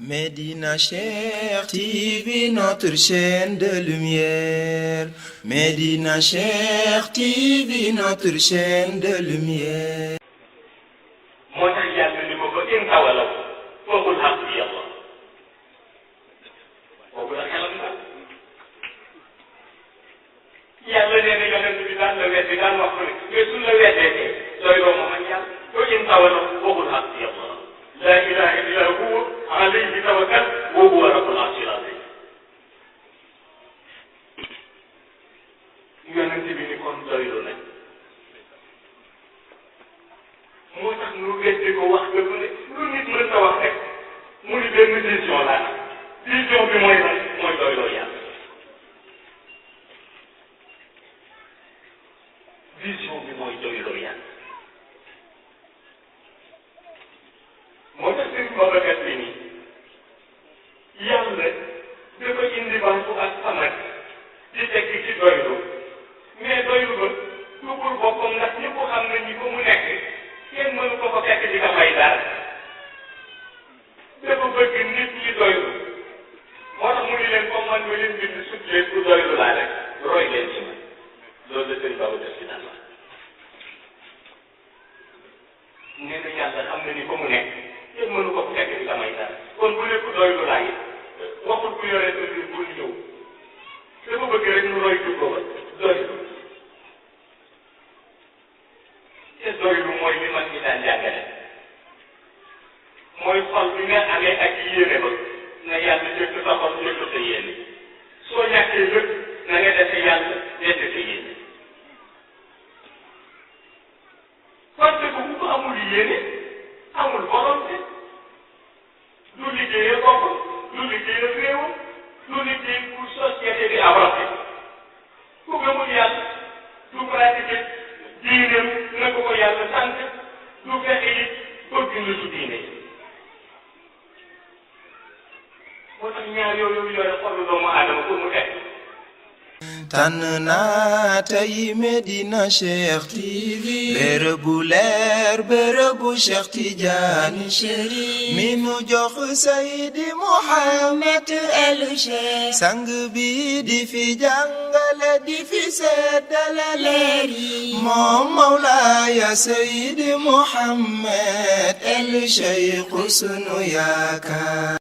Médina Cheikh TV, notre chaîne de lumière. Médina Cheikh TV, notre chaîne de lumière. moo tax yàlla ni ko ba in tawalaw faqul hasbiya Allah boobu la xelam na yàlla nee na yonent bi daan la weddi daan wax ko ne mais suñ la weddee doy loo ma man yàlla ba in tawalaw faqul hasbiya Allah la ilaha illa huwa alayhi tawakkal wa huwa rabbul arshil azim yonent bi ni kon doylu nañ moo tax nu weddi ko wax dëgg ne lu nit mën ta wax rek mu ni benn vision laa am vision bi mooy lan mooy doyloo yàlla vision bi mooy doyloo yàlla moo tax sëriñ Babacar bi nii yàlla dafa indi bantu ak samat di tekk ci doylu mais doylu ba du pour boppam ndax ñëpp xam nañ ni ko mu nekk kenn mënu ko ko fekk di ko may dara dafa bëgg nit ñi doylu moo tax mu ni leen comme man ma leen bind sut leen pour doylu laa rek roy leen ci man loolu la sëriñ Babacar si naan wax nee na yàlla xam na ni ko mu nekk kenn mënu ko fekk di ko may dara kon bu nekk doylu laa yi waxul ku yore sa biir bul ñëw dafa bëgg rek nu roy jukko ba doylu te doylu mooy li mag ñi daan jàngale mooy xol bi nga amee ak yéene ba na yàlla jëkk sa xol jëkk sa yéene soo ñàkkee lépp na nga defe yàlla dese sa yéene parce que bu ko amul yéene amul volonté du liggéeyee boppam du liggéeyee réewam du liggéey pour société bi avancé ku gëmul yàlla du pratiquer diineem na ko ko yàlla sant du fexe it bëgg na su diine moo tax ñaar yooyu yore xolu doomu aadama pour mu teg tànn naa tey Médina Cheikh TV bërëbu leer bërëbu Cheikh Tidiane Chérif mi nu jox Seydi Mouhamed El Cheikh sang bi di fi jàngale di fi seddale leer yi moom Mawlaaya Seydi Mouhamed El Cheikh sunu yaakaar